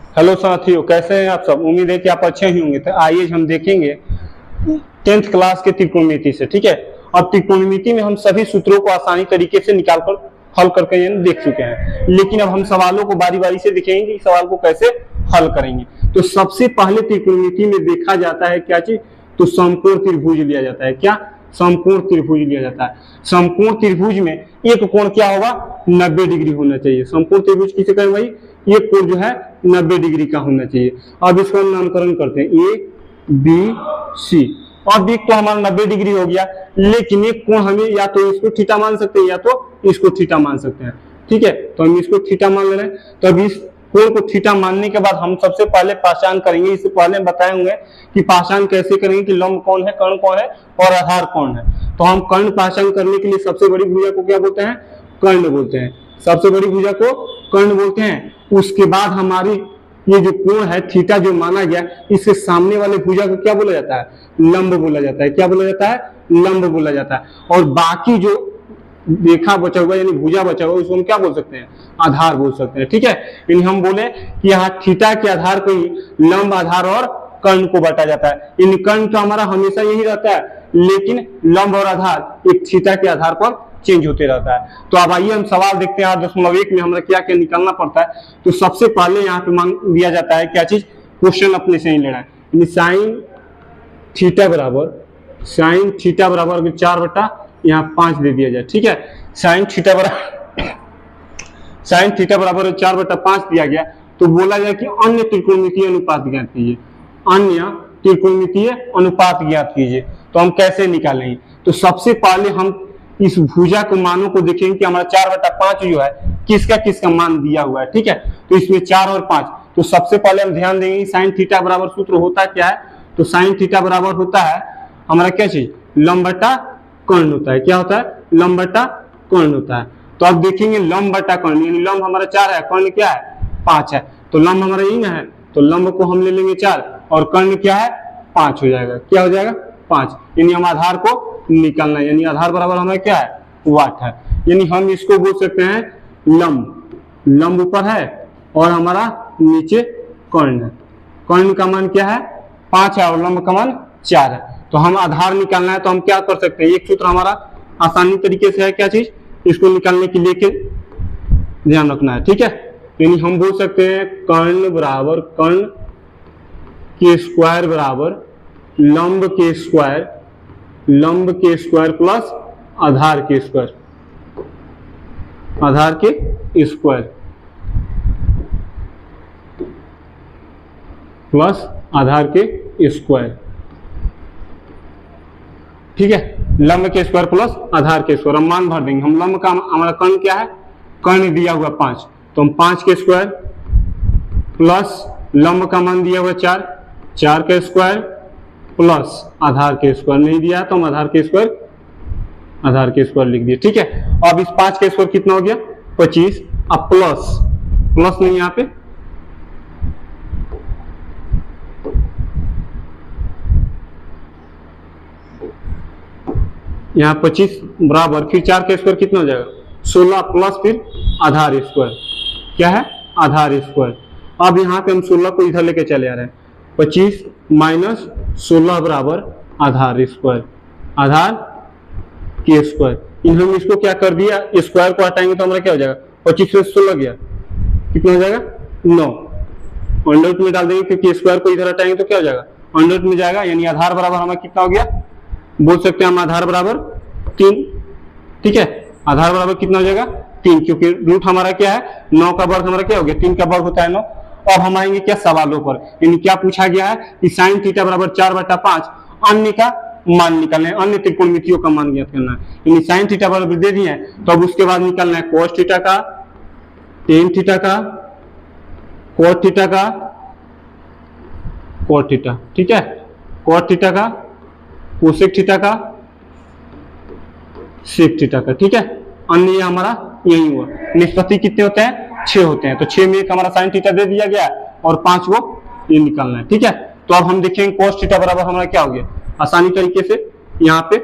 Hello साथियों, कैसे हैं आप सब। उम्मीद है कि आप अच्छे ही होंगे। तो आइए हम देखेंगे 10th क्लास के त्रिकोणमिति से। ठीक है, अब त्रिकोणमिति में हम सभी सूत्रों को आसानी तरीके से निकाल कर हल करके देख चुके हैं, लेकिन अब हम सवालों को बारी बारी से देखेंगे कि सवाल को कैसे हल करेंगे। तो सबसे पहले त्रिकोणमिति में देखा जाता है क्या चीज, तो समकोण त्रिभुज लिया जाता है। क्या, समकोण त्रिभुज लिया जाता है। समकोण त्रिभुज में एक कोण क्या होगा, 90 डिग्री होना चाहिए। समकोण त्रिभुज किसे कहें भाई, एक कोण जो है 90 डिग्री का होना चाहिए। अब इसको हम नामकरण करते हैं ए बी सी। अब एक तो हमारा 90 डिग्री हो गया, लेकिन एक कोण हमें या तो इसको थीटा मान सकते हैं या तो इसको थीटा मान सकते हैं। ठीक है, तो हम इसको थीटा मान ले रहे हैं। तो अब इस कोण को थीटा मानने के बाद हम सबसे पहले पहचान करेंगे, इससे पहले बताए हुए कि पहचान कैसे करेंगे कि लंब कौन है, कर्ण कौन है और आधार कौन है। तो हम कर्ण पहचान करने के लिए सबसे बड़ी भुजा को क्या बोलते हैं, कर्ण बोलते हैं। सबसे बड़ी भुजा को कर्ण बोलते हैं। उसके बाद हमारी ये जो कोण है थीटा जो माना गया, इसके सामने वाले भुजा को क्या बोला जाता है, लंब बोला जाता है। क्या बोला जाता है, लंब बोला जाता है। और बाकी जो रेखा बचा हुआ यानी भुजा बचा हुआ उसको हम क्या बोल सकते हैं, आधार बोल सकते हैं। ठीक है, यानी हम बोले कि यहाँ थीटा के आधार को ही लंब, आधार और कर्ण को बांटा जाता है। इन कर्ण तो हमारा हमेशा यही रहता है, लेकिन लंब और आधार एक थीटा के आधार पर चेंज होते रहता है। तो अब आइए हम सवाल देखते हैं 8.1 में हमें क्या क्या निकालना पड़ता है। तो सबसे पहले यहाँ पे मांग दिया जाता है क्या चीज, क्वेश्चन अपने से ही लेना है। साइन थीटा बराबर 4 यहाँ 5 दे दिया जाए। ठीक है, साइन थीटा बराबर 4/5 दिया गया। तो बोला जाए कि अन्य त्रिकोणमितीय अनुपात ज्ञात कीजिए। अन्य त्रिकोणमितीय अनुपात ज्ञात कीजिए। तो हम कैसे निकालेंगे, तो सबसे पहले हम इस भुजा को मानों को देखेंगे कि हमारा 4/5 जो है किसका किसका मान दिया हुआ है। ठीक है, तो इसमें 4 और 5। तो सबसे पहले हम ध्यान देंगे साइन थीटा बराबर सूत्र होता क्या है, तो साइन थीटा बराबर होता है हमारा क्या चीज, लंब बटा कर्ण होता है। क्या होता है, लंब बटा कर्ण होता है। तो अब देखेंगे लंब बटा कर्ण, यानी लंब हमारा 4 है, कर्ण क्या है 5 है। तो लंब हमारा यही ना है, तो लंब को हम ले लेंगे 4 और कर्ण क्या है 5 हो जाएगा। क्या हो जाएगा 5, यानी हम आधार को निकालना है। यानी आधार बराबर हमारा क्या है, वाट है। यानी हम इसको बोल सकते हैं लंब, लंब ऊपर है और हमारा नीचे कर्ण है। कर्ण का मान क्या है 5 है और लंब का मान 4 है। तो हम आधार निकालना है, तो हम क्या कर सकते हैं, एक सूत्र हमारा आसानी तरीके से है क्या चीज, इसको निकालने के लिए के ध्यान रखना है। ठीक है, यानी हम बोल सकते हैं कर्ण बराबर कर्ण के स्क्वायर बराबर लंब के स्क्वायर, लंब के स्क्वायर प्लस आधार के स्क्वायर, आधार के स्क्वायर प्लस आधार के स्क्वायर। ठीक है, लंब के स्क्वायर प्लस आधार के स्क्वायर। हम मान भर देंगे। हम लंब का हमारा कर्ण क्या है, कर्ण दिया हुआ 5, तो हम 5 के स्क्वायर प्लस लंब का मान दिया हुआ 4, 4 के स्क्वायर प्लस आधार के स्क्वायर नहीं दिया तो हम आधार के स्क्वायर लिख दिए। ठीक है, अब इस 5 के स्क्वायर कितना हो गया 25। अब प्लस नहीं यहाँ पे, यहाँ 25 बराबर फिर 4 का स्क्वायर कितना हो जाएगा 16 प्लस फिर आधार स्क्वायर, क्या है आधार स्क्वायर। अब यहाँ पे हम 16 को इधर लेके चले आ रहे हैं, 25 माइनस 16 बराबर आधार स्क्वायर, आधार के स्क्वायर। इन हम इसको क्या कर दिया, स्क्वायर को हटाएंगे तो हमारा क्या हो जाएगा 25 से 16 गया कितना हो जाएगा 9, अंडर में डाल देंगे क्योंकि स्क्वायर को इधर हटाएंगे तो क्या हो जाएगा अंडर में जाएगा। यानी आधार बराबर हमारा कितना हो गया, बोल सकते हैं हम आधार बराबर 3। ठीक है, आधार बराबर कितना हो जाएगा 3, क्योंकि रूट हमारा क्या है 9 का वर्ग हमारा क्या हो गया 3 का वर्ग होता है 9। अब हम आएंगे क्या सवालों पर, यानी क्या पूछा गया है कि साइन थीटा बराबर 4/5 अन्य का मान निकालना है, अन्य त्रिकोणमितियों का मान ज्ञात करना है। यानी साइन थीटा बराबर दे दिए हैं, तो अब उसके बाद निकालना है कोस थीटा का, टेन थीटा का, कोट थीटा का, कोट थीटा। ठीक है, कोट थीटा का, कोसेक थीटा का, सेक थीटा का। ठीक है, अन्य हमारा यही हुआ। निष्पत्ति कितने होते हैं 6 होते हैं, तो 6 में एक हमारा साइन थीटा दे दिया गया और 5 वो ये निकालना है। ठीक है, तो अब हम देखेंगे कोस थीटा बराबर हमारा क्या हो गया, आसानी तरीके से यहाँ पे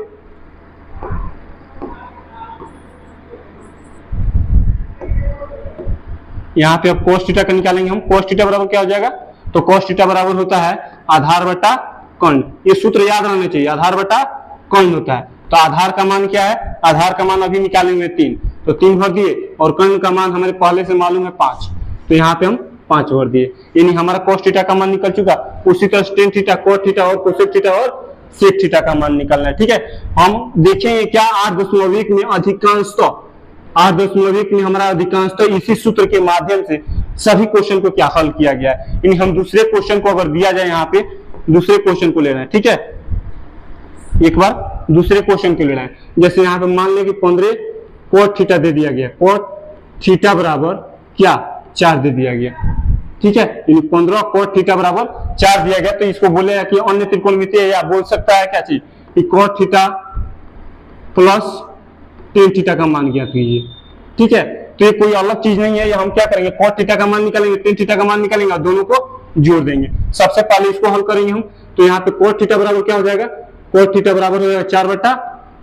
यहाँ पे अब cos थीटा का निकालेंगे हम। cos थीटा बराबर क्या हो जाएगा, तो cos थीटा बराबर होता है आधार बटा कर्ण। ये सूत्र याद रहना चाहिए, आधार बटा कर्ण होता है। तो आधार का मान क्या है, आधार का मान अभी निकालेंगे 3, तो 3 भर दिए, और कर्ण का मान हमारे पहले से मालूम है 5, तो यहाँ पे हम 5 भर दिए, यानी हमारा cos थीटा का मान निकल चुका। उसी तरह tan थीटा, cos थीटा और cosec थीटा और sec थीटा का मान निकलना है, ठीक है। हम देखेंगे क्या 8.1 में अधिकांशतः 8.1 में हमारा अधिकांशतः इसी सूत्र के माध्यम से सभी क्वेश्चन को क्या हल किया गया है। यानी हम दूसरे क्वेश्चन को अगर दिया जाए, यहाँ पे दूसरे क्वेश्चन को ले रहे हैं, ठीक है। एक बार दूसरे क्वेश्चन को ले रहे हैं, जैसे यहाँ पे मान लें कि 15 cos थीटा दे दिया गया, cos थीटा बराबर क्या 4 दे दिया गया, ठीक है। 15 cos थीटा बराबर 4 दिया गया, तो इसको बोलेगा कि अन्य त्रिकोणमिति है, या बोल सकता है क्या चीज कि cos theta plus tan theta का मान ज्ञात कीजिए, ठीक है। तो ये कोई अलग चीज नहीं है, ये हम क्या करेंगे, cos थीटा का मान निकालेंगे, tan थीटा का मान निकालेंगे और दोनों को जोड़ देंगे। सबसे पहले इसको हल करेंगे हम, तो यहाँ पे cos थीटा बराबर क्या हो जाएगा, cos थीटा बराबर हो जाएगा 4 बटा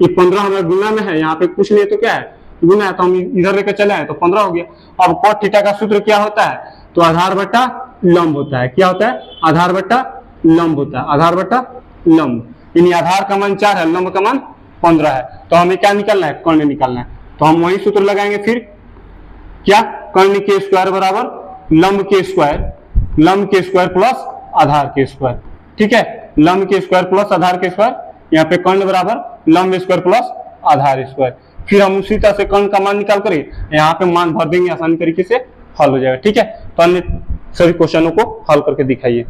ये 15 हमारा गुना में है, यहाँ पे कुछ नहीं तो क्या है गुना है, तो हम इधर लेकर चले आए तो 15 हो गया। अब cos थीटा का सूत्र क्या होता है, तो आधार बटा लंब होता है। क्या होता है, आधार बटा लंब होता है, आधार बटा लंब। यानी आधार का मान 4 है, लंब का मान 15 है, तो हमें क्या निकालना है, कर्ण निकालना है। तो हम वही सूत्र लगाएंगे फिर, क्या कर्ण के स्क्वायर बराबर लंब के स्क्वायर प्लस आधार के स्क्वायर, ठीक है। लंब के स्क्वायर प्लस आधार के स्क्वायर, यहाँ पे कर्ण बराबर लंब स्क्वायर प्लस आधार स्क्वायर। फिर हम उसी तरह से कर्ण का मान निकाल कर यहाँ पे मान भर देंगे, आसानी तरीके से हल हो जाएगा, ठीक है। तो अन्य सभी क्वेश्चनों को हल करके दिखाइए।